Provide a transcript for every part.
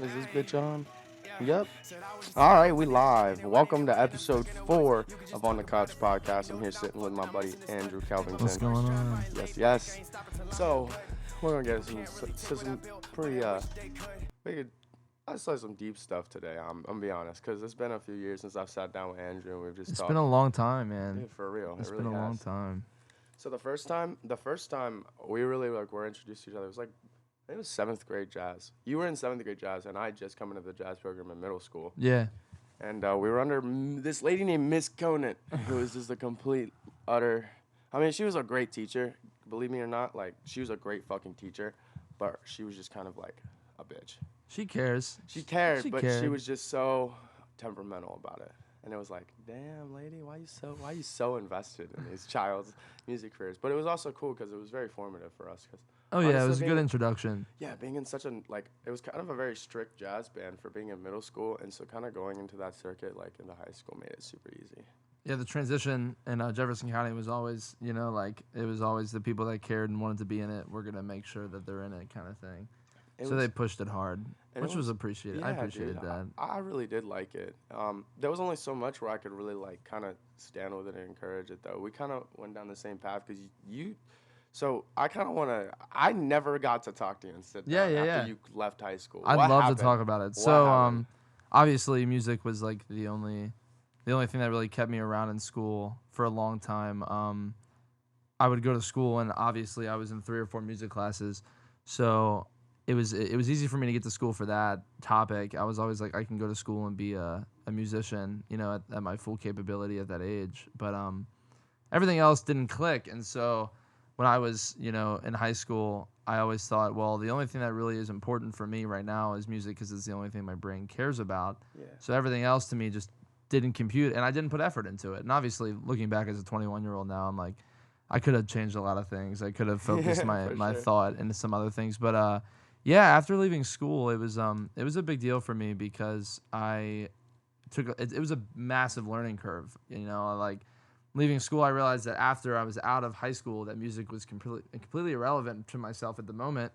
Is this bitch on? Yep. All right, we live. Welcome to episode 4 of On the Couch podcast. I'm here sitting with my buddy Andrew What's Kelvington. going on? Yes. So we're gonna get some pretty we could I say some deep stuff today. I'm gonna be honest, cause it's been a few years since I've sat down with Andrew and we've just It's been talked. a long time, Yeah, man. for real, it It's been really a long has. time. So the first time we really were introduced to each other. It was like I think it was 7th grade jazz. You were in 7th grade jazz, and I had just come into the jazz program in middle school. Yeah. And we were under this lady named Miss Conant, who was just a complete, utter. I mean, she was a great teacher, believe me or not. Like, she was a great fucking teacher, but she was just kind of like a bitch. She cares. She cared, She but she cared. was just so temperamental about it. And it was like, damn, lady, why you so invested in these child's music careers? But it was also cool because it was very formative for us. Cause Oh yeah, it honestly, was a good introduction. yeah, being in such a it was kind of a very strict jazz band for being in middle school, and so kind of going into that circuit like into high school made it super easy. Yeah, the transition in Jefferson County was always, like it was always the people that cared and wanted to be in it. We're gonna make sure that they're in it, kind of thing. So they pushed it hard, which was appreciated. I appreciated dude, that. I really did like it. There was only so much where I could really like kind of stand with it and encourage it though. We kind of went down the same path because you. So I kind of want to. I never got to talk to you and sit Yeah, down yeah, after yeah. you left high school. I'd What love happened? to talk about it. What So, happened? obviously, music was like the only thing that really kept me around in school for a long time. I would go to school, and obviously, I was in 3 or 4 music classes, so it was easy for me to get to school for that topic. I was always like, I can go to school and be a musician, at my full capability at that age. But everything else didn't click, and so when I was, in high school, I always thought, well, the only thing that really is important for me right now is music because it's the only thing my brain cares about. Yeah. So everything else to me just didn't compute, and I didn't put effort into it. And obviously, looking back as a 21-year-old now, I'm like, I could have changed a lot of things. I could have focused my Sure. thought into some other things. But yeah, after leaving school, it was a big deal for me because I it was a massive learning curve. Like leaving school, I realized that after I was out of high school, that music was completely irrelevant to myself at the moment,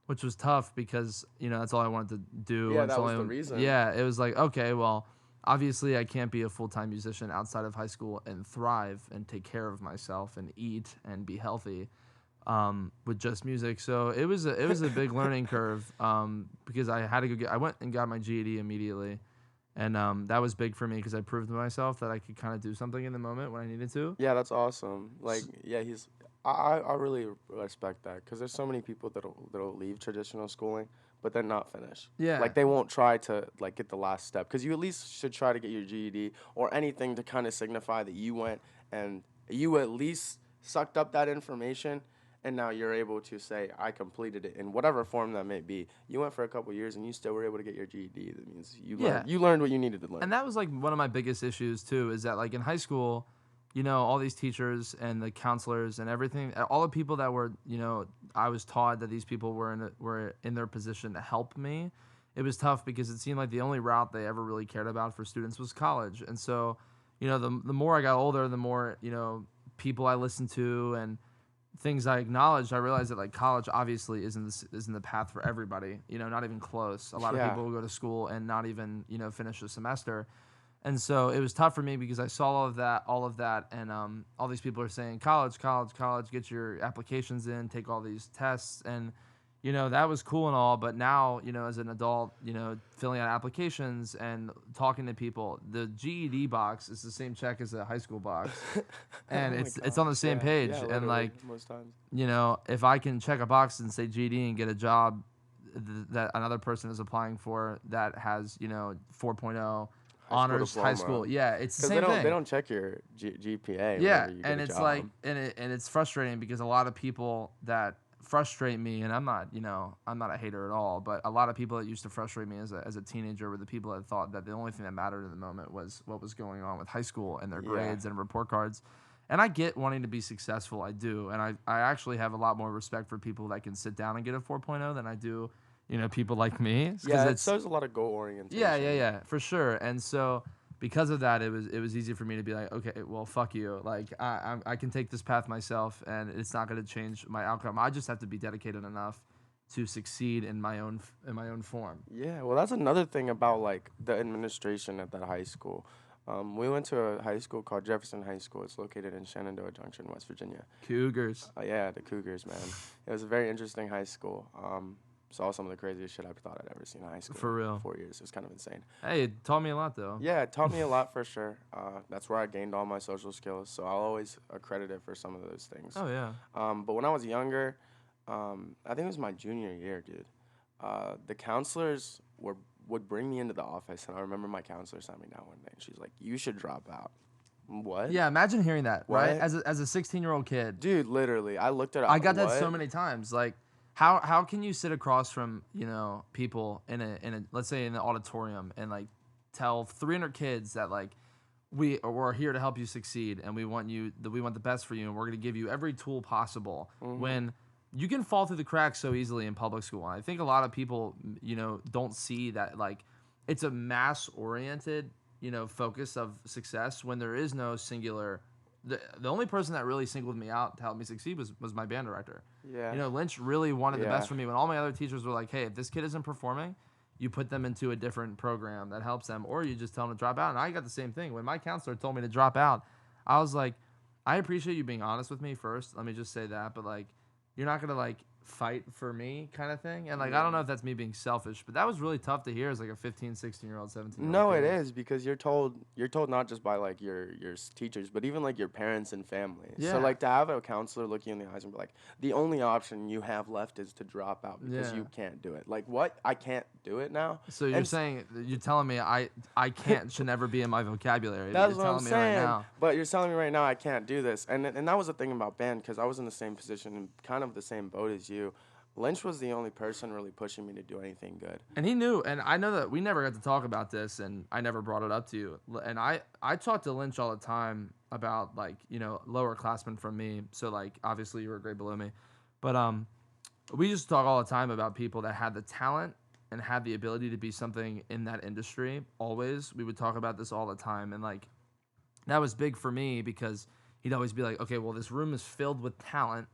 which was tough because that's all I wanted to do. Yeah, It's that all was I- the reason. Yeah, it was like, okay, well, obviously I can't be a full-time musician outside of high school and thrive and take care of myself and eat and be healthy with just music. So it was a big learning curve because I had to I went and got my GED immediately. And that was big for me because I proved to myself that I could kind of do something in the moment when I needed to. Yeah, that's awesome. Like, yeah, I really respect that because there's so many people that'll leave traditional schooling but then not finish. Yeah. Like they won't try to like get the last step because you at least should try to get your GED or anything to kind of signify that you went and you at least sucked up that information. And now you're able to say, I completed it in whatever form that may be. You went for a couple years and you still were able to get your GED. That means you learned what you needed to learn. And that was like one of my biggest issues too, is that like in high school, all these teachers and the counselors and everything, all the people that were, I was taught that these people were in their position to help me. It was tough because it seemed like the only route they ever really cared about for students was college. And so, the more I got older, the more, people I listened to and things I acknowledged, I realized that like college obviously isn't the path for everybody. Not even close. A lot of people will go to school and not even finish a semester, and so it was tough for me because I saw all of that, and all these people are saying college, get your applications in, take all these tests, and that was cool and all, but now, as an adult, filling out applications and talking to people, the GED box is the same check as the high school box. And it's on the same page. Yeah, and like, most times. If I can check a box and say GED and get a job that another person is applying for that has, 4.0 honors high school. Yeah, it's the same thing. They don't check your GPA. Yeah, You get and a it's job. like, and it's frustrating because a lot of people that frustrate me, and I'm not a hater at all, but a lot of people that used to frustrate me as a teenager were the people that thought that the only thing that mattered in the moment was what was going on with high school and their grades and report cards. And I get wanting to be successful, I do, and I actually have a lot more respect for people that can sit down and get a 4.0 than I do, people like me. Yeah, it shows a lot of goal orientation. Yeah, for sure. And so because of that, it was easy for me to be like, okay, well, fuck you. Like I can take this path myself, and it's not going to change my outcome. I just have to be dedicated enough to succeed in my own form. Yeah, well, that's another thing about like the administration at that high school. We went to a high school called Jefferson High School. It's located in Shenandoah Junction, West Virginia. Cougars. Yeah, the Cougars, man. It was a very interesting high school. Saw some of the craziest shit I thought I'd ever seen in high school. For real. 4 years. It was kind of insane. Hey, it taught me a lot though. Yeah, it taught me a lot for sure. That's where I gained all my social skills. So I'll always accredit it for some of those things. Oh yeah. But when I was younger, I think it was my junior year, dude. The counselors would bring me into the office, and I remember my counselor sat me down one day, and she's like, "You should drop out." What? Yeah, imagine hearing that, right? What? As a 16-year-old kid. Dude, literally, I looked at it. I got that what? so many times. Like, how can you sit across from people in a let's say in the auditorium and like tell 300 kids that like we're here to help you succeed and we want the best for you and we're gonna give you every tool possible when you can fall through the cracks so easily in public school. And I think a lot of people don't see that like it's a mass oriented focus of success when there is no singular. The only person that really singled me out to help me succeed was my band director. Yeah. Lynch really wanted the Yeah. best for me when all my other teachers were like, hey, if this kid isn't performing, you put them into a different program that helps them, or you just tell them to drop out. And I got the same thing. When my counselor told me to drop out, I was like, I appreciate you being honest with me first. Let me just say that. But, like, you're not going to, like, fight for me kind of thing. And, like, I don't know if that's me being selfish, but that was really tough to hear as, like, a 15, 16-year-old, 17-year-old No, kid. it is because you're told not just by like your teachers, but even like your parents and family. Yeah. So like to have a counselor look you in the eyes and be like, the only option you have left is to drop out because Yeah. you can't do it. Like what? I can't do it now. So you're telling me I can't should never be in my vocabulary. That's you're what I'm telling me right saying. now. But you're telling me right now I can't do this, and that was the thing about band because I was in the same position and kind of the same boat as you. Lynch was the only person really pushing me to do anything good. And he knew, and I know that we never got to talk about this, and I never brought it up to you. And I talked to Lynch all the time about, like, lower classmen from me. So, like, obviously you were a grade below me. But we used to talk all the time about people that had the talent and had the ability to be something in that industry. Always. We would talk about this all the time. And, like, that was big for me because he'd always be like, okay, well, this room is filled with talent.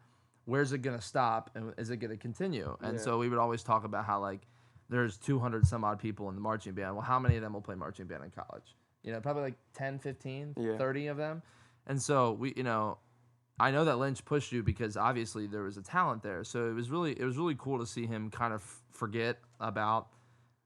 Where's it going to stop and is it going to continue? And so we would always talk about how, like, there's 200 some odd people in the marching band. Well, how many of them will play marching band in college? Probably like 10, 15, 30 of them. And so I know that Lynch pushed you because obviously there was a talent there. So it was really cool to see him kind of forget about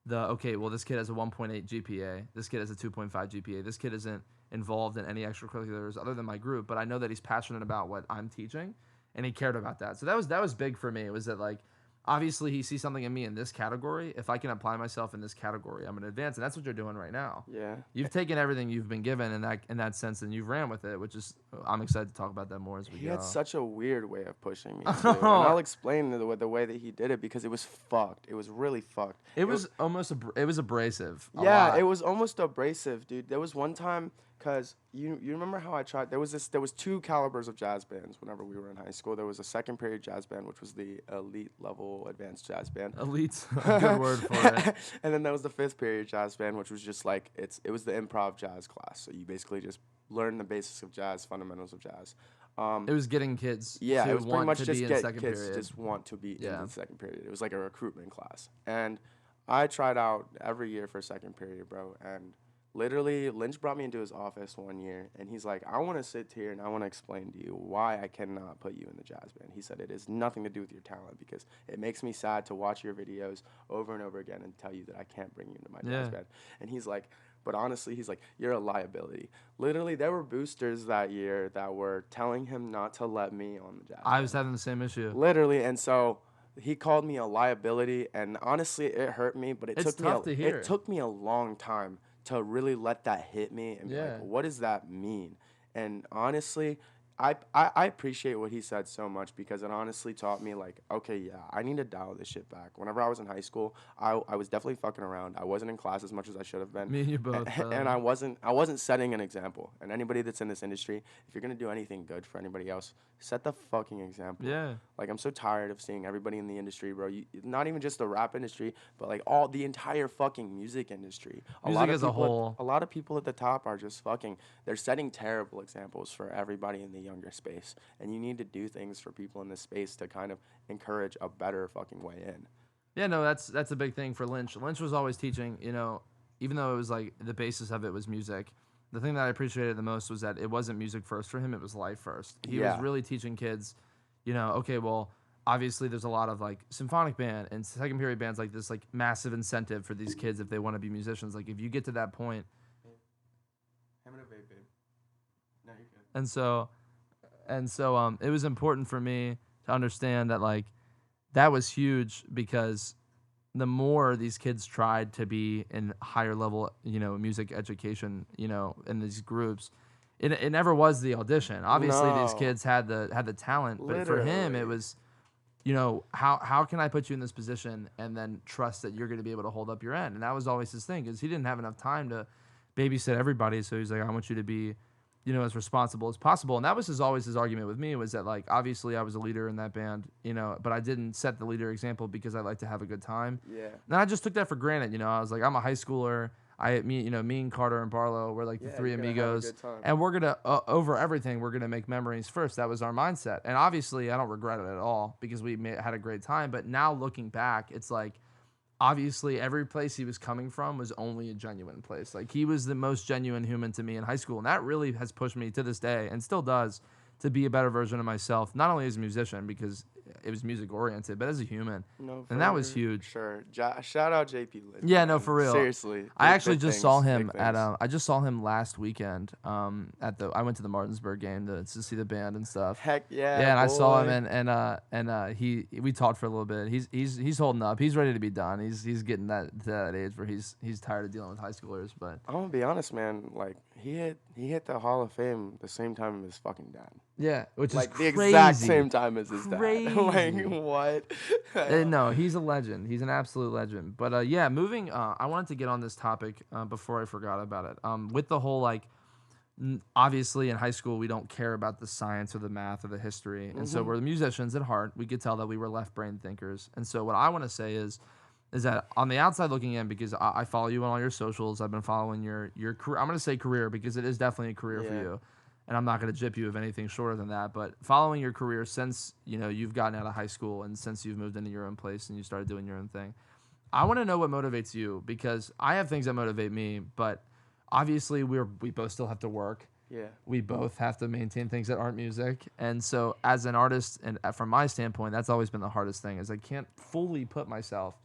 this kid has a 1.8 GPA. This kid has a 2.5 GPA. This kid isn't involved in any extracurriculars other than my group, but I know that he's passionate about what I'm teaching. And he cared about that. So that was big for me. It was that, like, obviously he sees something in me in this category. If I can apply myself in this category, I'm going to advance. And that's what you're doing right now. Yeah. You've taken everything you've been given in that sense and you've ran with it, which is, I'm excited to talk about that more as we go. He had such a weird way of pushing me, too. And I'll explain the way that he did it because it was fucked. It was really fucked. It was abrasive. Yeah, it was almost abrasive, dude. There was one time, because you remember how I tried, there was two calibers of jazz bands whenever we were in high school. There was a second period jazz band, which was the elite level advanced jazz band. Elite's a good word for it. And then there was the fifth period jazz band, which was just like, it was the improv jazz class. So you basically just learn the basics of jazz, fundamentals of jazz. It was getting kids Yeah, to it was pretty want much to just be in get second kids period. just want to be in Yeah. the second period. It was like a recruitment class. And I tried out every year for second period, bro. And literally, Lynch brought me into his office one year, and he's like, I want to sit here and I want to explain to you why I cannot put you in the jazz band. He said, it has nothing to do with your talent because it makes me sad to watch your videos over and over again and tell you that I can't bring you into my jazz band. And he's like, but honestly, he's like, you're a liability. Literally, there were boosters that year that were telling him not to let me on the jazz band. I was having the same issue. Literally, and so he called me a liability, and honestly, it hurt me, but it took me a long time to really let that hit me and be like, what does that mean? And honestly, I appreciate what he said so much because it honestly taught me, like, okay, yeah, I need to dial this shit back. Whenever I was in high school, I was definitely fucking around. I wasn't in class as much as I should have been. Me and you both. And I wasn't setting an example. And anybody that's in this industry, if you're gonna do anything good for anybody else, set the fucking example. Yeah. Like, I'm so tired of seeing everybody in the industry, bro. Not even just the rap industry, but like the entire fucking music industry. Music as a whole. A lot of people at the top are just fucking. They're setting terrible examples for everybody in the younger space, and you need to do things for people in this space to kind of encourage a better fucking way in. Yeah, no, that's a big thing for Lynch. Lynch was always teaching, even though it was like the basis of it was music. The thing that I appreciated the most was that it wasn't music first for him; it was life first. He was Yeah. really teaching kids, okay, well, obviously there's a lot of like symphonic band and second period bands like this, like massive incentive for these kids if they want to be musicians. Like if you get to that point, Hand it a vape, babe. No, you're good. and so it was important for me to understand that like that was huge because the more these kids tried to be in higher level, music education, in these groups, it never was the audition. Obviously, these No, kids had the talent, but for him, it literally. was, how can I put you in this position and then trust that you're going to be able to hold up your end? And that was always his thing because he didn't have enough time to babysit everybody. So he's like, I want you to be, as responsible as possible. And that was always his argument with me was that like obviously I was a leader in that band, but I didn't set the leader example because I like to have a good time. Yeah. And I just took that for granted. I was like, I'm a high schooler. Me and Carter and Barlow, we're like the Yeah, three you're gonna have a amigos, good time. and we're gonna over everything. We're gonna make memories first. That was our mindset, and obviously, I don't regret it at all because had a great time. But now looking back, it's like obviously every place he was coming from was only a genuine place. Like he was the most genuine human to me in high school, and that really has pushed me to this day, and still does, to be a better version of myself. Not only as a musician because it was music oriented, but as a human, No, and that was for huge. sure. Shout out JP Lynch. Yeah, no, Man. for real. Seriously. I actually Big just things, saw big him at things. I just saw him last weekend I went to the Martinsburg game to see the band and stuff. Heck yeah, Yeah, and I saw him boy. and we talked for a little bit. He's holding up. He's ready to be done. He's getting to that age where he's tired of dealing with high schoolers, but I'm gonna be honest, man. Like he hit the Hall of Fame the same time as his fucking dad. yeah, which is Like the crazy. exact same time as his dad. Like Crazy. what? No, he's a legend. He's an absolute legend. But yeah, moving. I wanted to get on this topic before I forgot about it. With the whole like, obviously in high school we don't care about the science or the math or the history, and so we're musicians at heart. We could tell that we were left brain thinkers. And so what I want to say is that on the outside looking in, because I follow you on all your socials, I've been following your career. I'm gonna say career because it is definitely a career for Yeah. you. And I'm not going to jip you of anything shorter than that. But following your career since you've gotten out of high school and since you've moved into your own place and you started doing your own thing, I want to know what motivates you because I have things that motivate me. But obviously, we both still have to work. Yeah. We both have to maintain things that aren't music. And so, as an artist, and from my standpoint, that's always been the hardest thing is I can't fully put myself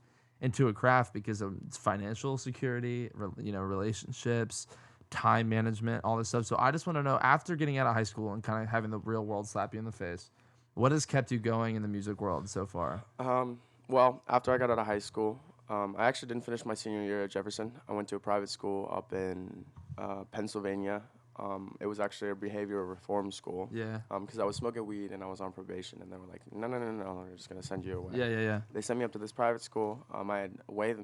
into a craft because of financial security, relationships, time management, all this stuff. So I just want to know, after getting out of high school and kind of having the real world slap you in the face, what has kept you going in the music world so far? Well, after I got out of high school, I actually didn't finish my senior year at Jefferson. I went to a private school up in Pennsylvania. It was actually a behavioral reform school. Yeah. Because I was smoking weed and I was on probation, and they were like, no, we're just gonna send you away. Yeah. They sent me up to this private school. I had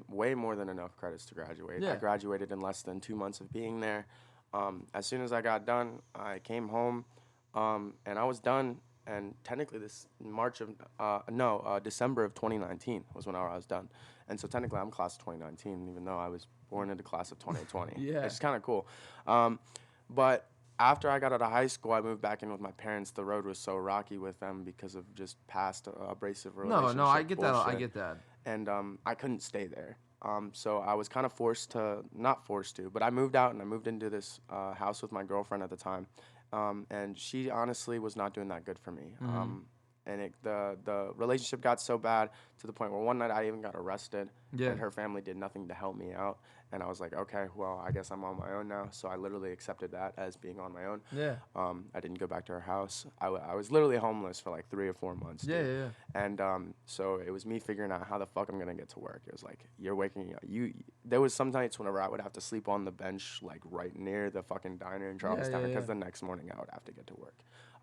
way more than enough credits to graduate. Yeah. I graduated in less than 2 months of being there. As soon as I got done, I came home, and I was done. And technically, this December of 2019 was when I was done. And so technically, I'm class of 2019, even though I was born into class of 2020. Yeah. It's kind of cool. But after I got out of high school, I moved back in with my parents. The road was so rocky with them because of just past abrasive relationship No, I get that. I bullshit. get that. And I couldn't stay there. So I was kind of not forced to, but I moved out and I moved into this house with my girlfriend at the time. And she honestly was not doing that good for me. And the relationship got so bad to the point where one night I even got arrested. Yeah. And her family did nothing to help me out. And I was like, okay, well, I guess I'm on my own now. So I literally accepted that as being on my own. Yeah. I didn't go back to her house. I was literally homeless for like 3 or 4 months. Yeah, dude. yeah. And so it was me figuring out how the fuck I'm gonna get to work. It was like, you're waking up. There was some nights whenever I would have to sleep on the bench, like right near the fucking diner in Charlestown, because the next morning I would have to get to work.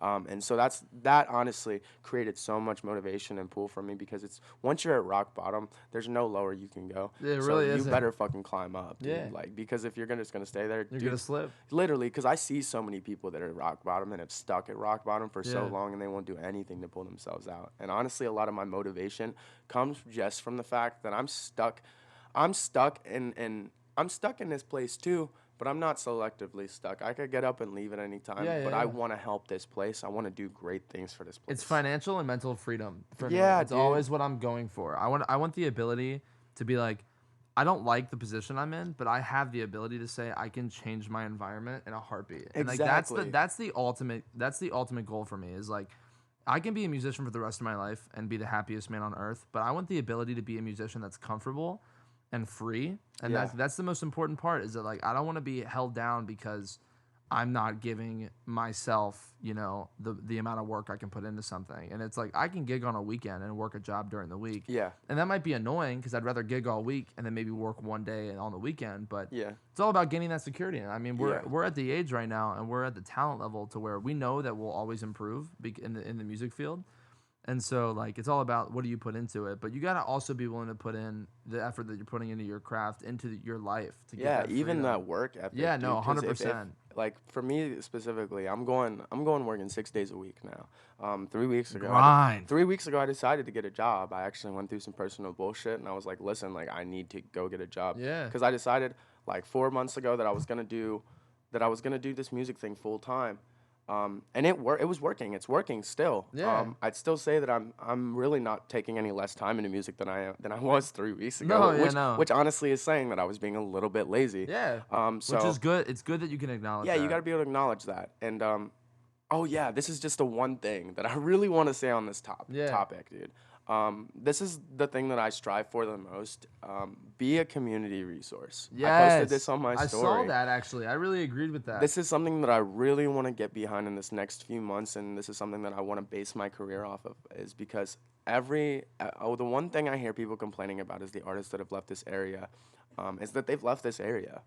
And so that honestly created so much motivation and pull for me, because it's once you're at rock bottom, there's no lower you can go. Yeah, it so really you isn't. better fucking climb up, dude. Yeah. Like, because if you're just gonna stay there, You're dude, gonna slip. literally, because I see so many people that are at rock bottom and have stuck at rock bottom for so Yeah. long, and they won't do anything to pull themselves out. And honestly, a lot of my motivation comes just from the fact that I'm stuck in this place too, but I'm not selectively stuck. I could get up and leave at any time, Yeah, but yeah, I yeah. want to help this place. I want to do great things for this It's place. financial and mental freedom for me. Yeah, It's dude. always what I'm going for. I want the ability to be like, I don't like the position I'm in, but I have the ability to say I can change my environment in a heartbeat. And like Exactly. that's the ultimate goal for me is like I can be a musician for the rest of my life and be the happiest man on earth, but I want the ability to be a musician that's comfortable and free. And Yeah. that's the most important part is that like I don't want to be held down because I'm not giving myself, the amount of work I can put into something. And it's like I can gig on a weekend and work a job during the week. Yeah. And that might be annoying because I'd rather gig all week and then maybe work one day on the weekend. But Yeah. it's all about gaining that security. And I mean, we're Yeah. we're at the age right now, and we're at the talent level to where we know that we'll always improve in the music field. And so, like, it's all about what do you put into it. But you got to also be willing to put in the effort that you're putting into your craft, into your life to get Yeah, that even freedom. that work ethic, Yeah, dude. no, Because if 100%. like for me specifically, I'm going working 6 days a week now. 3 weeks ago, Grind. 3 weeks ago I decided to get a job. I actually went through some personal bullshit, and I was like, listen, like I need to go get a job, Yeah. because I decided like 4 months ago that I was gonna do this music thing full time. And it was working. It's working still. Yeah. I'd still say that I'm really not taking any less time into music than I was 3 weeks No, ago, yeah, which no. which honestly is saying that I was being a little bit lazy. Yeah. Which So is good. It's good that you can acknowledge yeah, you got that. to be able to acknowledge that. And oh yeah, this is just the one thing that I really want to say on this Yeah. topic, dude. This is the thing that I strive for the most. Be a community resource. I posted this Yes. on my I saw story. that actually. I really agreed with that. This is something that I really want to get behind in this next few months, and this is something that I want to base my career off of, is because the one thing I hear people complaining about is the artists that have left this area, is that they've left this area.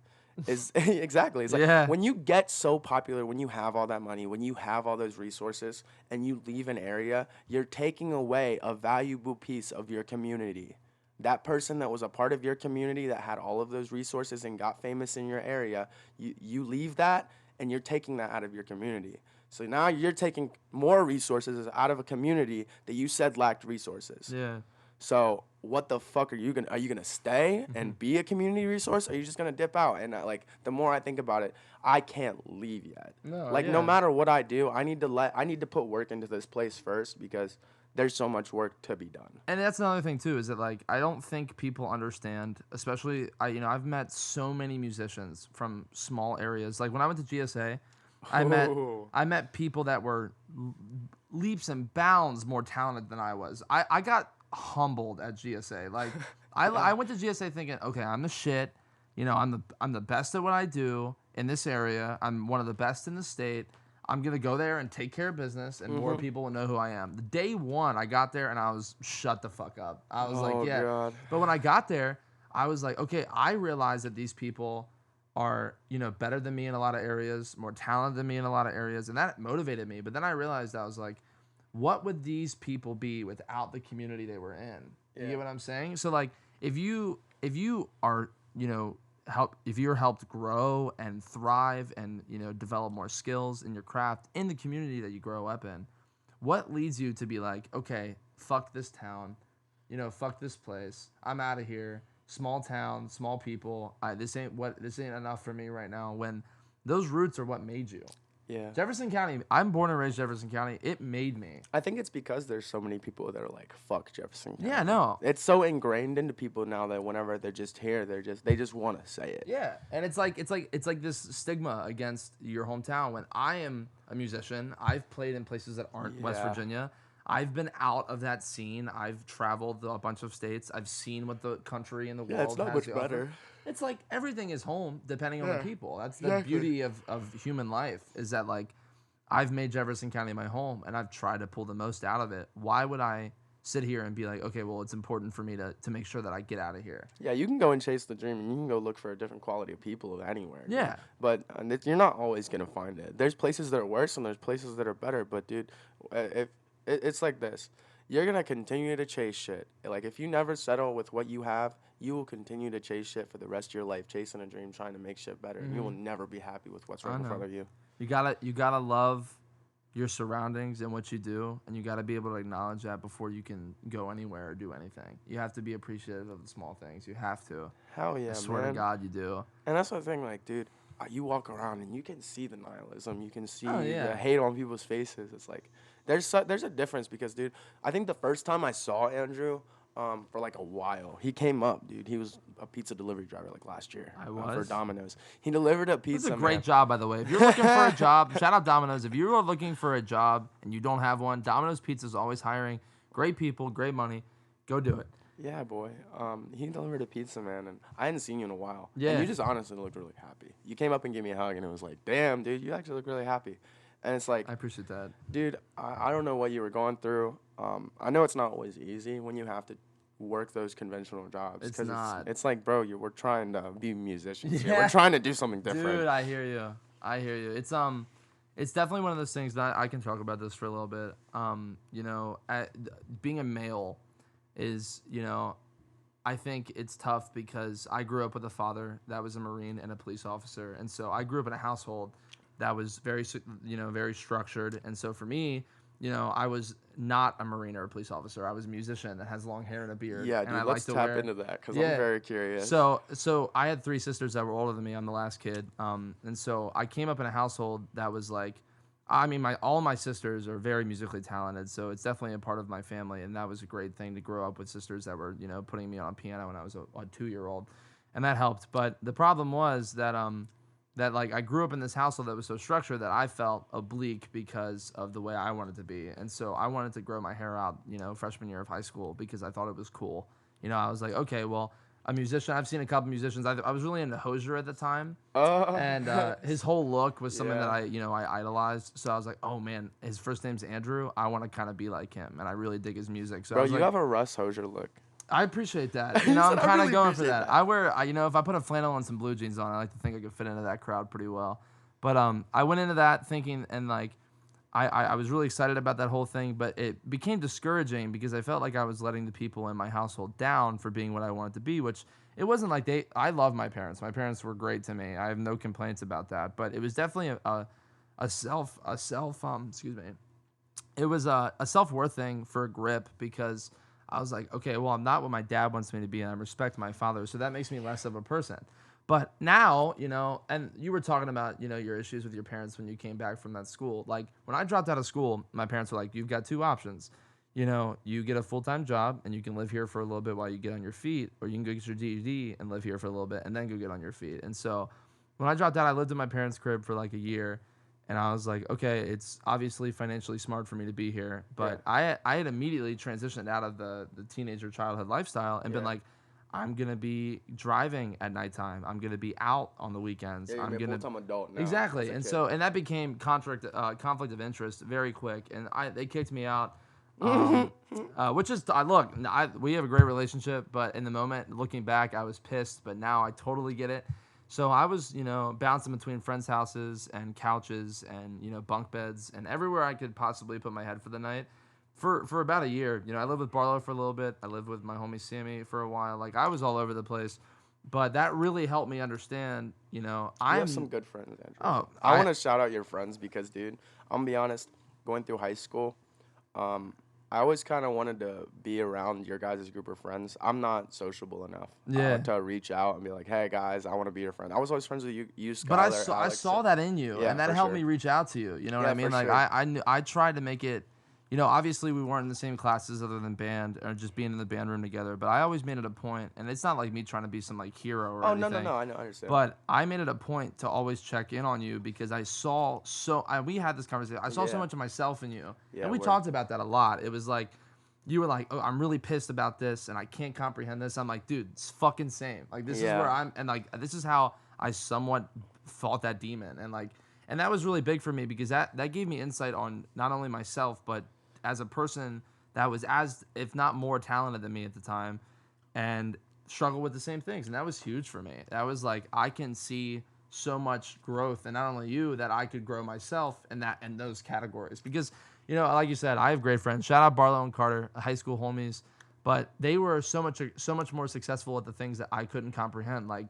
Is exactly. It's like Yeah. when you get so popular, when you have all that money, when you have all those resources, and you leave an area, you're taking away a valuable piece of your community. That person that was a part of your community that had all of those resources and got famous in your area, you leave that and you're taking that out of your community. So now you're taking more resources out of a community that you said lacked resources. Yeah. So what the fuck are you gonna stay Mm-hmm. and be a community resource, or are you just gonna dip out? And like the more I think about it, I can't leave yet. No, Like no yeah. matter what I do, I need to put work into this place first, because there's so much work to be done. And that's another thing too, is that like I don't think people understand, especially I've met so many musicians from small areas. Like when I went to GSA, I met Ooh. I met people that were leaps and bounds more talented than I was. I got humbled at GSA. Like I went to GSA thinking, okay, I'm the shit. I'm the best at what I do in this area. I'm one of the best in the state. I'm gonna go there and take care of business, and more people will know who I am. The day one, I got there and I was shut the fuck up. I was like, Oh, yeah. God. But when I got there, I was like, okay, I realized that these people are better than me in a lot of areas, more talented than me in a lot of areas, and that motivated me. But then I realized I was like, what would these people be without the community they were in? You Yeah. get what I'm saying? So like, if you are if you're helped grow and thrive and develop more skills in your craft in the community that you grow up in, what leads you to be like, okay, fuck this town, fuck this place, I'm out of here, small town, small people, this ain't enough for me right now, when those roots are what made you. Yeah. Jefferson County, I'm born and raised Jefferson County. It made me. I think it's because there's so many people that are like, fuck Jefferson County. Yeah, no. It's so ingrained into people now that whenever they're just here, they just want to say it. Yeah, and it's like this stigma against your hometown. When I am a musician, I've played in places that aren't West Yeah. Virginia. I've been out of that scene. I've traveled a bunch of states. I've seen what the country and the world it's not has much to offer. better. It's like everything is home depending on the Yeah, people. That's the exactly. beauty of human life, is that like I've made Jefferson County my home and I've tried to pull the most out of it. Why would I sit here and be like, okay, well, it's important for me to make sure that I get out of here? Yeah, you can go and chase the dream, and you can go look for a different quality of people anywhere. dude. Yeah. But you're not always gonna find it. There's places that are worse, and there's places that are better. But dude, if it's like this, you're gonna continue to chase shit. Like if you never settle with what you have, you will continue to chase shit for the rest of your life, chasing a dream, trying to make shit better. And you will never be happy with what's right I in know. front of you. You gotta love your surroundings and what you do, and you gotta be able to acknowledge that before you can go anywhere or do anything. You have to be appreciative of the small things. You have to. Hell yeah, I swear man. to God, you do. And that's the thing, like, dude, you walk around and you can see the nihilism. You can see Oh the yeah. hate on people's faces. It's like there's a difference because, dude, I think the first time I saw Andrew, for like a while, he came up, dude. He was a pizza delivery driver like last year, I for was. Domino's. He delivered a That's a pizza, great man. job, by the way. If you're looking for a job, shout out Domino's. If you are looking for a job and you don't have one, Domino's Pizza is always hiring. Great people, great money. Go do it. Yeah, boy. He delivered a pizza, man, and I hadn't seen you in a while. And Yeah, you just honestly looked really happy. You came up and gave me a hug, and it was like, damn, dude, you actually look really happy. And it's like, I appreciate that. dude, I don't know what you were going through. I know it's not always easy when you have to work those conventional jobs. It's 'Cause not. it's like, bro, we're trying to be musicians here. We're Yeah. trying to do something different. Dude, I hear you. I hear you. It's definitely one of those things that I can talk about this for a little bit. Being a male is, I think it's tough because I grew up with a father that was a Marine and a police officer, and so I grew up in a household that was very structured. And so for me, I was not a Marine or a police officer. I was a musician that has long hair and a beard. Yeah, and dude, I let's like to tap wear. into that because Yeah. I'm very curious. So I had three sisters that were older than me. I'm the last kid. And so I came up in a household that was like, I mean, all my sisters are very musically talented, so it's definitely a part of my family, and that was a great thing to grow up with sisters that were, putting me on a piano when I was a 2-year-old, and that helped. But the problem was that like I grew up in this household that was so structured that I felt oblique because of the way I wanted to be, and so I wanted to grow my hair out, freshman year of high school because I thought it was cool. I was like, okay, well, a musician. I've seen a couple musicians. I was really into Hozier at the time, and his whole look was something that Yeah. I idolized. So I was like, oh man, his first name's Andrew. I want to kind of be like him, and I really dig his music. So I Bro, was you like, have a Russ Hosier look. I appreciate that. He I'm said, "I kind of really going for appreciate that. that." I wear, if I put a flannel and some blue jeans on, I like to think I could fit into that crowd pretty well. But I went into that thinking, and like, I was really excited about that whole thing, but it became discouraging because I felt like I was letting the people in my household down for being what I wanted to be, which it wasn't like I love my parents. My parents were great to me. I have no complaints about that, but it was definitely excuse me. It was a self-worth thing for Grip because I was like, okay, well, I'm not what my dad wants me to be, and I respect my father, so that makes me less of a person. But now, and you were talking about, your issues with your parents when you came back from that school. Like, when I dropped out of school, my parents were like, you've got two options. You get a full-time job, and you can live here for a little bit while you get on your feet, or you can go get your GED and live here for a little bit, and then go get on your feet. And so when I dropped out, I lived in my parents' crib for like a year, and I was like, okay, it's obviously financially smart for me to be here. But I had immediately transitioned out of the teenager childhood lifestyle and been like, I'm gonna be driving at nighttime. I'm gonna be out on the weekends. Yeah, you're I'm a gonna full-time adult now. exactly, as a and kid. so that became conflict of interest very quick, and they kicked me out. Which is we have a great relationship, but in the moment, looking back, I was pissed. But now I totally get it. So I was, bouncing between friends' houses and couches and bunk beds and everywhere I could possibly put my head for the night. For about a year, I lived with Barlow for a little bit. I lived with my homie Sammy for a while. Like I was all over the place, but that really helped me understand. You I'm have some good friends, Andrew. oh I want to shout out your friends because, dude, I'm gonna be honest. Going through high school, I always kind of wanted to be around your guys' group of friends. I'm not sociable enough Yeah. to reach out and be like, hey, guys, I want to be your friend. I was always friends with you, But I Skylar, saw Alex. that in you, Yeah, and that for helped sure. me reach out to you. You know what Yeah, I mean? for Like sure. I tried to make it. Obviously we weren't in the same classes other than band or just being in the band room together. But I always made it a point, and it's not like me trying to be some like hero or Oh, anything. no, I know, I understand. But I made it a point to always check in on you because I saw we had this conversation. I saw so Yeah. much of myself in you, Yeah, and we word. talked about that a lot. It was like you were like, "Oh, I'm really pissed about this, and I can't comprehend this." I'm like, "Dude, it's fucking same. Like this is Yeah. where I'm, and like this is how I somewhat fought that demon, and that was really big for me because that gave me insight on not only myself but as a person that was as if not more talented than me at the time, and struggle with the same things, and that was huge for me. That was like I can see so much growth, and not only you, that I could grow myself in those categories because like you said, I have great friends. Shout out Barlow and Carter, high school homies, but they were so much more successful at the things that I couldn't comprehend, like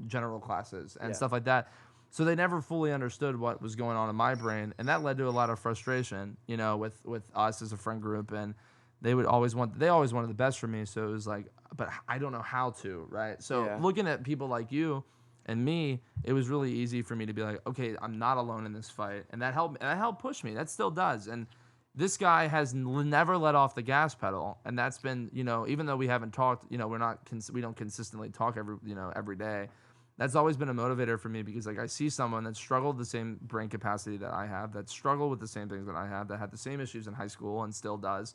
general classes and Yeah. stuff like that. So they never fully understood what was going on in my brain, and that led to a lot of frustration, with us as a friend group, and they always wanted the best for me. So it was like, but I don't know how to, right? So Yeah. looking at people like you And me, it was really easy for me to be like, okay, I'm not alone in this fight, and that helped. That helped push me. That still does. And this guy has never let off the gas pedal, and that's been, even though we haven't talked, we don't consistently talk every day. That's always been a motivator for me because like I see someone that struggled the same brain capacity that I have, that struggled with the same things that I have, that had the same issues in high school and still does,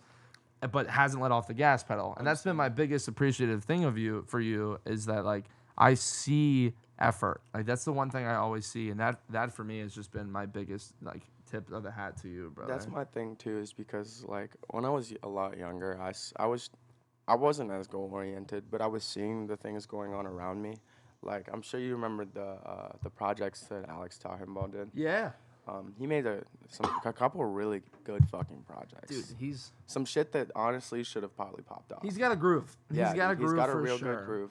but hasn't let off the gas pedal. And that's been my biggest appreciative thing of you for you is that like I see effort. Like that's the one thing I always see, and that for me has just been my biggest like tip of the hat to you, brother. That's my thing too, is because like when I was a lot younger, I wasn't as goal oriented, but I was seeing the things going on around me. Like I'm sure you remember the projects that Alex Tahenbaugh did. Yeah, He made a couple of really good fucking projects. dude, Some shit that honestly should have probably popped off. he's got a groove. Yeah, He's got a dude, groove he's got a for real sure. good groove.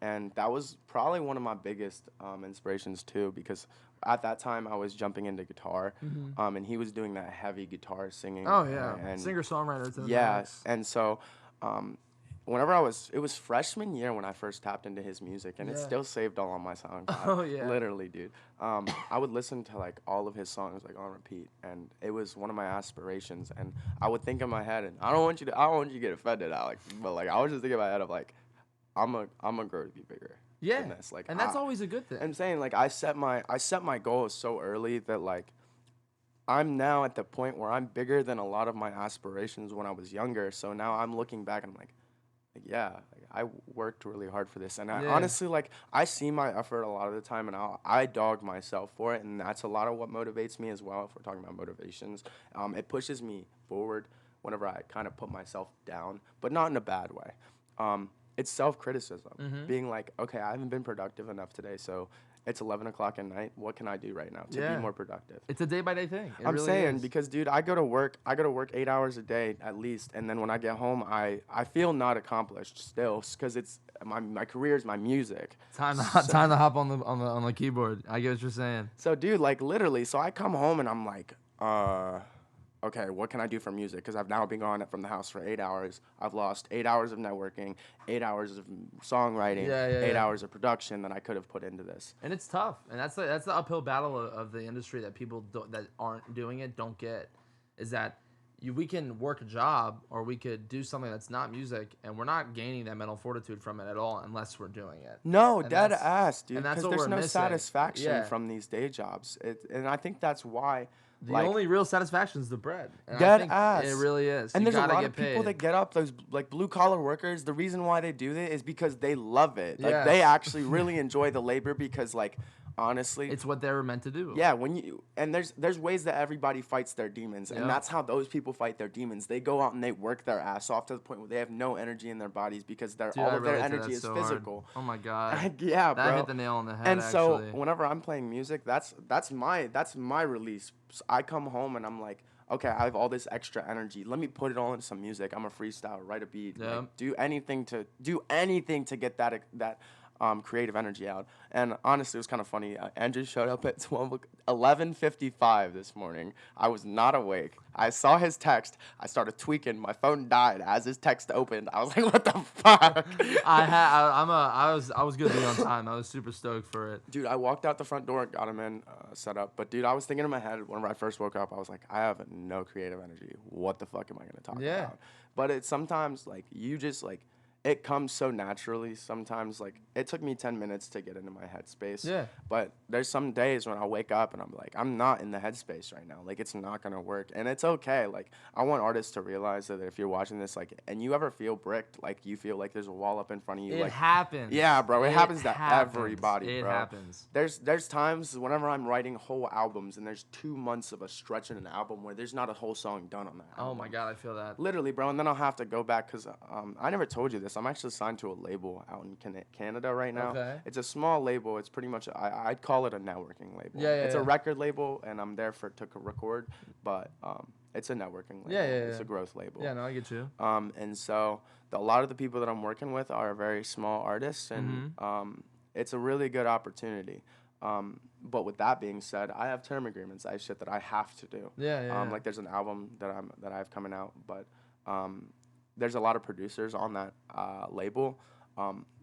And that was probably one of my biggest inspirations too, because at that time I was jumping into guitar, and he was doing that heavy guitar singing. Oh yeah, and singer songwriter to the yeah, max. and so, whenever it was freshman year when I first tapped into his music, and it's Yeah. still saved all on my SoundCloud. Oh, yeah. Literally, dude. I would listen to like all of his songs like on repeat, and it was one of my aspirations. And I would think in my head, and I don't want you to get offended, Alex, but like I was just thinking in my head of like, I'm a grow to be bigger. Yeah, Than this. Like, and that's always a good thing. I'm saying like I set my goals so early that like I'm now at the point where I'm bigger than a lot of my aspirations when I was younger. So now I'm looking back and I'm like yeah, like, I worked really hard for this, and I, Yeah. honestly, like I see my effort a lot of the time, and I dog myself for it, and that's a lot of what motivates me as well. If we're talking about motivations, it pushes me forward whenever I kind of put myself down, but not in a bad way. It's self-criticism, being like, okay, I haven't been productive enough today, so it's 11 o'clock at night. What can I do right now to be more productive? It's a day by day thing. I'm saying because, dude, I go to work 8 hours a day at least, and then when I get home, I feel not accomplished still, because it's my career is my music. time to hop on the keyboard. I get what you're saying. So, dude, like literally, so I come home and I'm like, okay, what can I do for music? Because I've now been gone from the house for 8 hours. I've lost 8 hours of networking, 8 hours of songwriting, 8 hours of production that I could have put into this. And it's tough, and that's the uphill battle of the industry that people that aren't doing it don't get, is that we can work a job or we could do something that's not music, and we're not gaining that mental fortitude from it at all unless we're doing it. No, And dead that's- ass, dude. and that's Because what there's we're no missing. satisfaction Yeah. from these day jobs, and I think that's why. The like, only real satisfaction is the bread. And I dead think ass. It really is. And You there's a gotta lot get of people paid. that get up, those like blue collar workers. The reason why they do it is because they love it. Like they Yes. actually really enjoy the labor, because like honestly, It's what they were meant to do. yeah, there's ways that everybody fights their demons, Yeah. and that's how those people fight their demons. They go out and they work their ass off to the point where they have no energy in their bodies because Dude, all I of their relate to energy that is so hard. physical. Oh my god. Yeah, That bro. hit the nail on the head. And so actually. whenever I'm playing music, that's my release. I come home and I'm like, okay, I have all this extra energy. Let me put it all into some music. I'm a freestyle, write a beat, Yeah. like, do anything to get that creative energy out. And honestly, it was kind of funny. Andrew showed up at 11:55 this morning. I was not awake. I saw his text. I started tweaking. My phone died as his text opened. I was like, what the fuck? I was good to be on time. I was super stoked for it. Dude, I walked out the front door and got him in set up. But, dude, I was thinking in my head whenever I first woke up, I was like, I have no creative energy. What the fuck am I going to talk Yeah. about? But it's sometimes, like, you just, like, it comes so naturally. Sometimes, like, it took me 10 minutes to get into my headspace. Yeah. But there's some days when I'll wake up and I'm like, I'm not in the headspace right now. Like, it's not going to work. And it's okay. Like, I want artists to realize that if you're watching this, like, and you ever feel bricked, like, you feel like there's a wall up in front of you. It like, happens. yeah, bro. It happens to happens. everybody, bro. It happens. There's times whenever I'm writing whole albums and there's 2 months of a stretch in an album where there's not a whole song done on that Oh album. my god, I feel that. Literally, bro. And then I'll have to go back because I never told you this. I'm actually signed to a label out in Canada right now. Okay. It's a small label. It's pretty much, I'd call it a networking label. Yeah, It's yeah. a record label, and I'm there to record, but it's a networking label. Yeah. It's a growth label. Yeah, no, I get you. And so a lot of the people that I'm working with are very small artists, and it's a really good opportunity. But with that being said, I have term agreements. I have shit that I have to do. Yeah. Like there's an album that I have coming out, but there's a lot of producers on that label.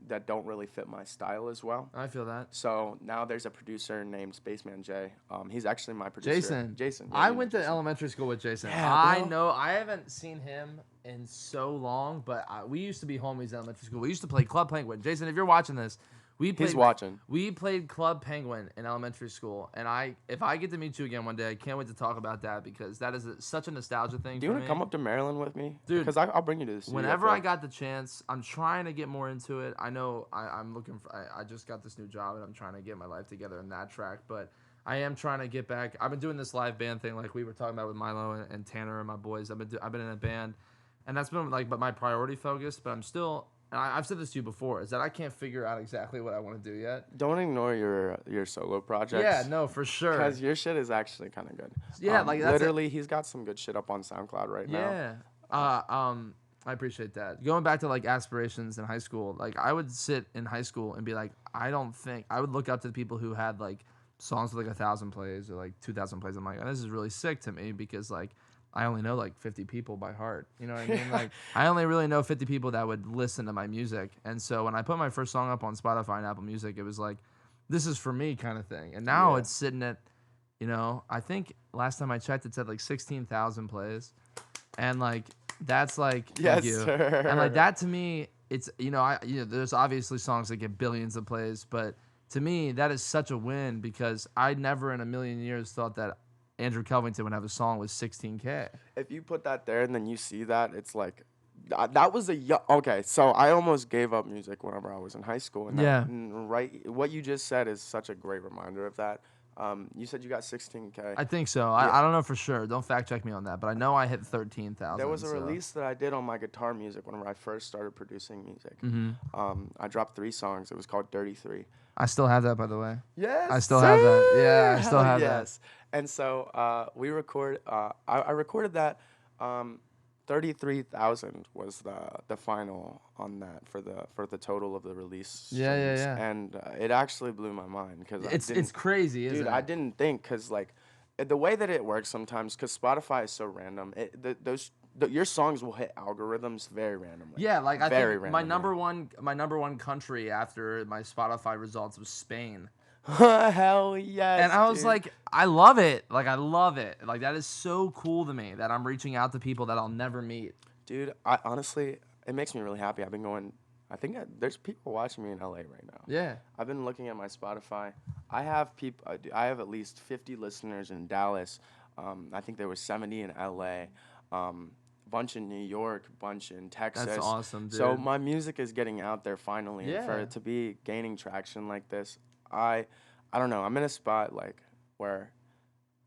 that don't really fit my style as well. I feel that. So now there's a producer named Spaceman Jay. He's actually my producer. Jason. Jason. Yeah, I you know went to Jason. elementary school with Jason. Yeah, I bro. know. I haven't seen him in so long, but we used to be homies in elementary school. We used to play Club Penguin. Jason, if you're watching this, He's watching. We played Club Penguin in elementary school, and if I get to meet you again one day, I can't wait to talk about that because that is such a nostalgia thing. Do you want to come up to Maryland with me? Dude, because I'll bring you to the studio. Whenever I got the chance, I'm trying to get more into it. I know I'm looking for. I just got this new job, and I'm trying to get my life together in that track, but. I am trying to get back. I've been doing this live band thing, like we were talking about with Milo and Tanner and my boys. I've been in a band, and that's been but my priority focus. But I'm still. And I've said this to you before, is that I can't figure out exactly what I want to do yet. Don't ignore your solo projects. Yeah, no, for sure. Because your shit is actually kind of good. Yeah, that's literally, he's got some good shit up on SoundCloud right now. Yeah. I appreciate that. Going back to like aspirations in high school, like I would sit in high school and be like, I would look up to the people who had like songs with like 1,000 plays or like 2,000 plays. I'm like, oh, this is really sick to me because like I only know like 50 people by heart. You know what I mean? Like I only really know 50 people that would listen to my music. And so when I put my first song up on Spotify and Apple Music, it was like, this is for me kind of thing. And now it's sitting at, I think last time I checked, it said like 16,000 plays. And like, that's like, yes, thank you. sir. And like that to me, it's, there's obviously songs that get billions of plays, but to me, that is such a win because I never in a million years thought that Andrew Kelvington would have a song with 16K. If you put that there and then you see that, it's like, that was okay, so I almost gave up music whenever I was in high school. And right, what you just said is such a great reminder of that. You said you got 16K. I think so. Yeah. I don't know for sure. Don't fact check me on that, but I know I hit 13,000. There was a release that I did on my guitar music whenever I first started producing music. I dropped 3 songs. It was called Dirty 3. I still have that, by the way. Yes, I still have that. Yeah, I still have that. And so I recorded that. 33,000 was the final on that for the total of the release. Yeah. And it actually blew my mind because it's crazy, isn't it? Dude, I didn't think because like the way that it works sometimes because Spotify is so random. Your songs will hit algorithms very randomly. Yeah, like I think randomly. my number one country after my Spotify results was Spain. Hell yes. And I was dude. like, I love it. Like I love it. Like that is so cool to me that I'm reaching out to people that I'll never meet. Dude, honestly, it makes me really happy. I've been going. I think there's people watching me in LA right now. Yeah. I've been looking at my Spotify. I have people. I have at least 50 listeners in Dallas. I think there was 70 in LA. Bunch in New York, bunch in Texas. That's awesome, dude. So my music is getting out there finally. Yeah. And for it to be gaining traction like this, I don't know. I'm in a spot like where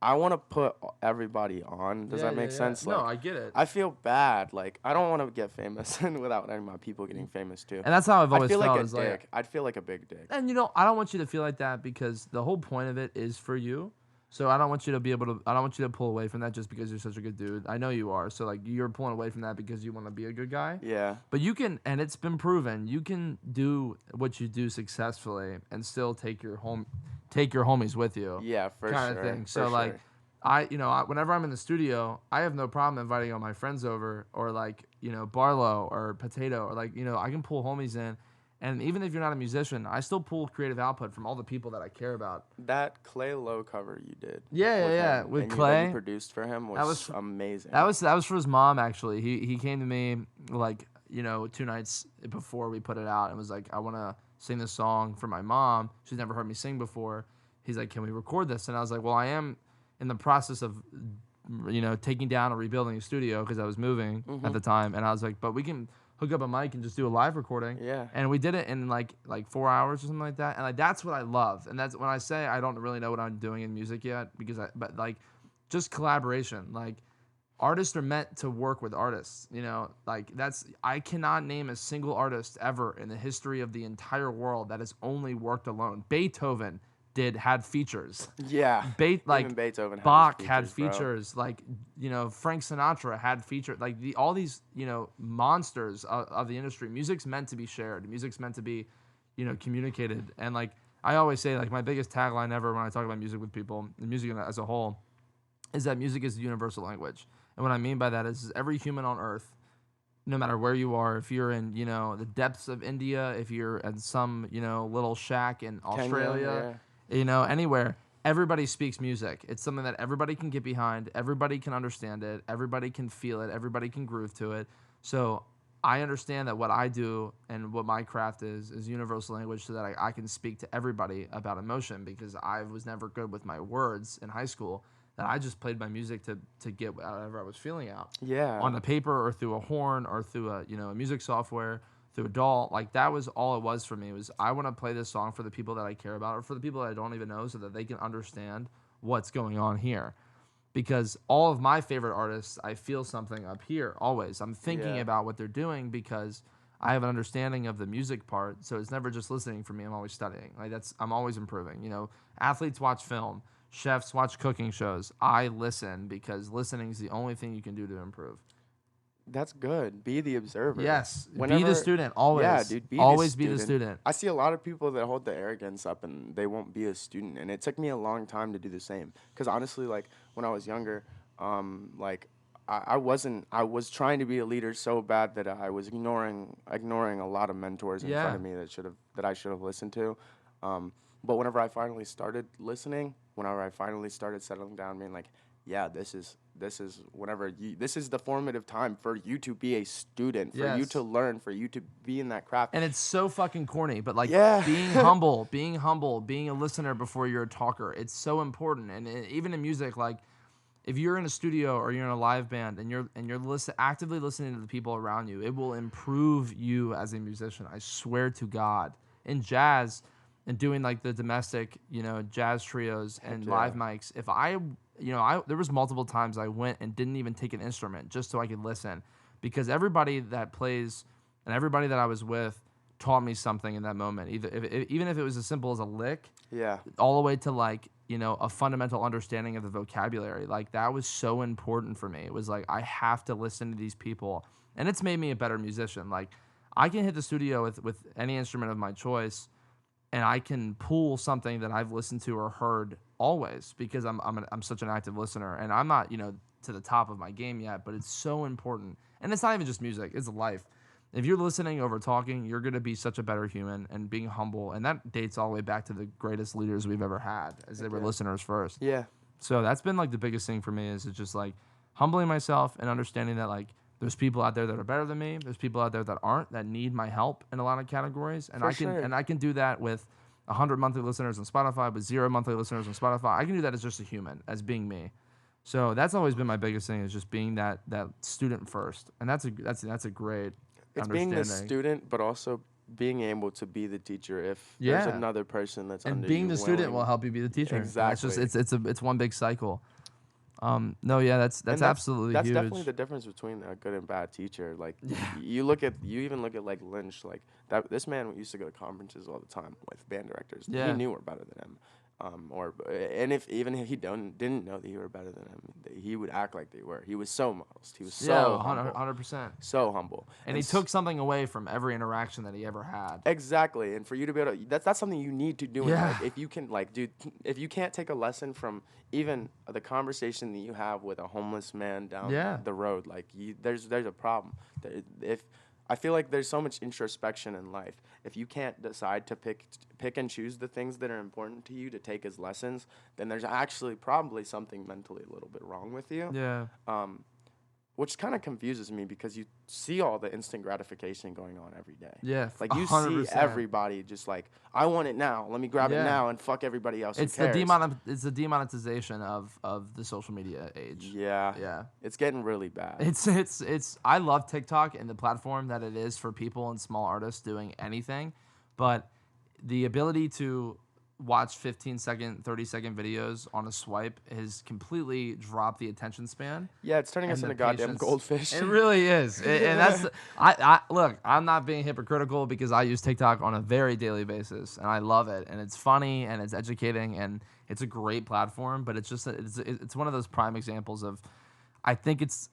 I want to put everybody on. Does that make sense? No, Like, I get it. I feel bad. Like I don't want to get famous and without any of my people getting famous too. And that's how I've always I feel felt. like a is dick. I'd feel like a big dick. And I don't want you to feel like that because the whole point of it is for you. So I don't want you to I don't want you to pull away from that just because you're such a good dude. I know you are. So like you're pulling away from that because you want to be a good guy. Yeah. But you can, and it's been proven, you can do what you do successfully and still take your homies with you. Yeah, for kind sure. of thing. So like, whenever I'm in the studio, I have no problem inviting all my friends over, or like, Barlow or Potato, or like, I can pull homies in. And even if you're not a musician, I still pull creative output from all the people that I care about. That Clay Lowe cover you did. Yeah. Him, With and Clay. that you produced for him was amazing. That was for his mom, actually. He came to me like, 2 nights before we put it out and was like, I want to sing this song for my mom. She's never heard me sing before. He's like, can we record this? And I was like, well, I am in the process of, taking down or rebuilding a studio because I was moving at the time. And I was like, but we can hook up a mic and just do a live recording. Yeah. And we did it in like 4 hours or something like that. And like that's what I love. And that's when I say I don't really know what I'm doing in music yet but like just collaboration. Like artists are meant to work with artists, like I cannot name a single artist ever in the history of the entire world that has only worked alone. Beethoven had features. Yeah. Even Beethoven Bach had features. Like, Frank Sinatra had features. Like all these, monsters of the industry. Music's meant to be shared. Music's meant to be, communicated. And like I always say, like my biggest tagline ever when I talk about music with people, and music as a whole, is that music is the universal language. And what I mean by that is every human on earth no matter where you are, if you're in, the depths of India, if you're in some, little shack in Australia, Kenya, anywhere, everybody speaks music. It's something that everybody can get behind, everybody can understand it, everybody can feel it, everybody can groove to it. So I understand that what I do and what my craft is universal language, so that I can speak to everybody about emotion, because I was never good with my words in high school. That I just played my music to get whatever I was feeling out yeah, on the paper, or through a horn, or through a music software, through a DAW. Like, that was all it was for me. It was, I want to play this song for the people that I care about, or for the people that I don't even know, so that they can understand what's going on here. Because all of my favorite artists, I feel something up here always. I'm thinking yeah. about what they're doing, because I have an understanding of the music part. So it's never just listening for me. I'm always studying. I'm always improving. Athletes watch film, chefs watch cooking shows. I listen, because listening is the only thing you can do to improve. That's good. Be the observer. Yes, be the Whenever, student yeah, always. dude, be the Always be the student. student. I see a lot of people that hold the arrogance up and they won't be a student, and it took me a long time to do the same. Cause honestly, like when I was younger, like I wasn't. I was trying to be a leader so bad that I was ignoring a lot of mentors in front Yeah. of me that I should have listened to. But whenever I finally started listening, whenever I finally started settling down, being like, yeah, this is the formative time for you to be a student, for you to Yes. learn, for you to be in that craft. And it's so fucking corny, but like, Yeah. being humble, being a listener before you're a talker, it's so important. And even in music, like, if you're in a studio or you're in a live band, and you're actively listening to the people around you, it will improve you as a musician. I swear to God. In jazz, and doing like the domestic, jazz trios Heck and yeah. live mics, if there was multiple times I went and didn't even take an instrument just so I could listen, because everybody that plays and everybody that I was with taught me something in that moment. Even if it was as simple as a lick, Yeah. all the way to like, a fundamental understanding of the vocabulary. Like, that was so important for me. It was like, I have to listen to these people, and it's made me a better musician. Like, I can hit the studio with any instrument of my choice, and I can pull something that I've listened to or heard always, because I'm such an active listener, and I'm not, to the top of my game yet, but it's so important. And it's not even just music, it's life. If you're listening over talking, you're going to be such a better human, and being humble. And that dates all the way back to the greatest leaders we've ever had, as they were listeners first. Yeah. So that's been like the biggest thing for me, is it's just like humbling myself and understanding that, like, there's people out there that are better than me. There's people out there that aren't, that need my help in a lot of categories. And For sure. I can do that with 100 monthly listeners on Spotify, with 0 monthly listeners on Spotify. I can do that as just a human, as being me. So that's always been my biggest thing, is just being that student first. And that's a great It's being the understanding. student, but also being able to be the teacher if there's Yeah. another person that's And under being you the student willing. will help you be the teacher. And that's just Exactly. it's one big cycle. No, yeah, that's And absolutely that's huge. definitely the difference between a good and bad teacher. Like you even look at like Lynch, like that this man used to go to conferences all the time with band directors. He Yeah. knew we're better than him. And if even if he didn't know that you were better than him, he would act like they were. He was so modest. He was so humble. 100%. So humble. And he took something away from every interaction that he ever had. Exactly, and for you to be able to, that's something you need to do in Yeah. life. If you can, like, dude, if you can't take a lesson from even the conversation that you have with a homeless man down Yeah. the road, like, there's a problem. If I feel like there's so much introspection in life. If you can't decide to pick and choose the things that are important to you to take as lessons, then there's actually probably something mentally a little bit wrong with you. Yeah. Which kind of confuses me because you see all the instant gratification going on every day. Yeah. Like you see 100%. everybody just like, I want it now. Let me grab it Yeah. now and fuck everybody else. It's Who cares? it's the demonetization of the social media age. Yeah. Yeah. It's getting really bad. It's I love TikTok and the platform that it is for people and small artists doing anything, but the ability to watch 15-second, 30-second videos on a swipe has completely dropped the attention span. Yeah, it's turning us And into the goddamn patience. goldfish. It really is. And that's I look, I'm not being hypocritical, because I use TikTok on a very daily basis and I love it, and it's funny and it's educating and it's a great platform, but it's just it's one of those prime examples of I think it's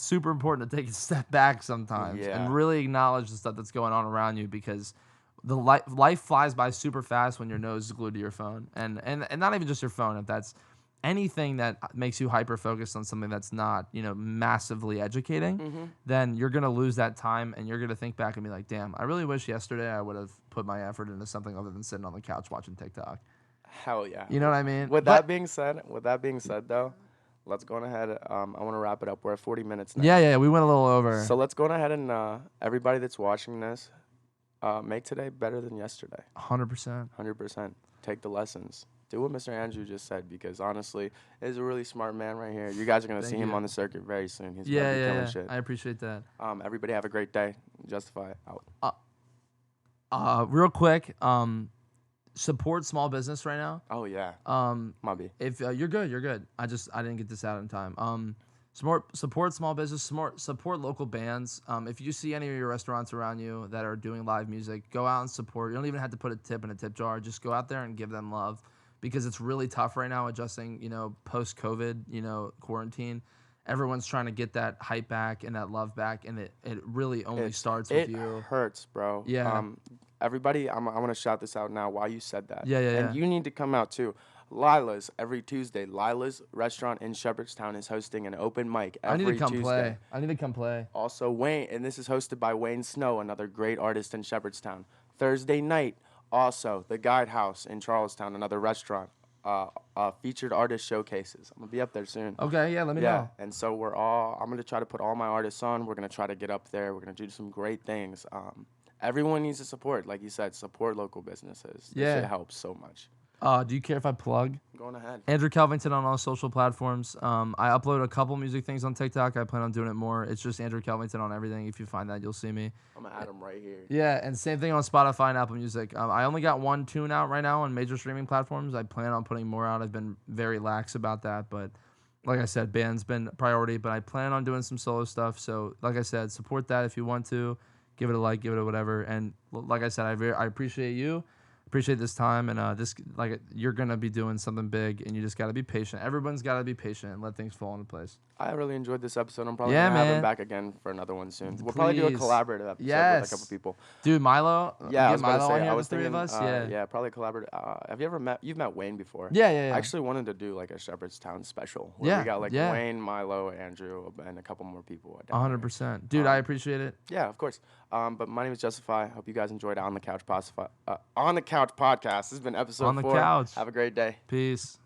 super important to take a step back sometimes Yeah. and really acknowledge the stuff that's going on around you, because the life flies by super fast when your nose is glued to your phone, and not even just your phone. If that's anything that makes you hyper focused on something that's not, massively educating, then you're gonna lose that time and you're gonna think back and be like, damn, I really wish yesterday I would have put my effort into something other than sitting on the couch watching TikTok. Hell yeah. You know what I mean? With But that being said though, let's go on ahead. I want to wrap it up. We're at 40 minutes now. yeah, we went a little over. So let's go on ahead and everybody that's watching this, make today better than yesterday. 100%. 100%. Take the lessons. Do what Mr. Andrew just said, because honestly, he's a really smart man right here. You guys are gonna see him on the circuit very soon. He's gonna be killing shit. I appreciate that. Everybody have a great day. Justify out. Real quick, support small business right now. Oh yeah. Mobby. If you're good. I didn't get this out in time. Support small business. Support local bands. If you see any of your restaurants around you that are doing live music, go out and support. You don't even have to put a tip in a tip jar. Just go out there and give them love, because it's really tough right now adjusting. Post COVID, quarantine. Everyone's trying to get that hype back and that love back, and it really only starts with you. It hurts, bro. Yeah. Everybody, I want to shout this out now while you said that. Yeah. And you need to come out too. Lila's every Tuesday. Lila's restaurant in Shepherdstown is hosting an open mic every Tuesday. I need to come play. Also, Wayne, and this is hosted by Wayne Snow, another great artist in Shepherdstown. Thursday night, also the Guide House in Charlestown, another restaurant. Featured artist showcases. I'm gonna be up there soon. Okay, yeah, let me know. And so I'm gonna try to put all my artists on. We're gonna try to get up there. We're gonna do some great things. Everyone needs to support, like you said, support local businesses. Yeah. This shit helps so much. Do you care if I plug? Going ahead. Andrew Kelvington on all social platforms. I upload a couple music things on TikTok. I plan on doing it more. It's just Andrew Kelvington on everything. If you find that, you'll see me. I'm gonna add him right here. Yeah, and same thing on Spotify and Apple Music. I only got one tune out right now on major streaming platforms. I plan on putting more out. I've been very lax about that, but like I said, band's been a priority, but I plan on doing some solo stuff. So like I said, support that if you want to. Give it a like, give it a whatever. And like I said, I appreciate you. Appreciate this time, and you're gonna be doing something big, and you just gotta be patient. Everyone's gotta be patient and let things fall into place. I really enjoyed this episode. I'm probably gonna have him back again for another one soon. We'll probably do a collaborative episode with a couple people. Dude, Milo. Yeah, I was Milo gonna say. on I was the three thinking, of us. yeah, probably collaborative. Have you ever met? You've met Wayne before. Yeah. I actually wanted to do like a Shepherdstown special. Where Yeah, we got yeah. Wayne, Milo, Andrew, and a couple more people. 100%, dude. I appreciate it. Yeah, of course. But my name is Justify. Hope you guys enjoyed On the Couch podcast. This has been episode 4. On the couch. Have a great day. Peace.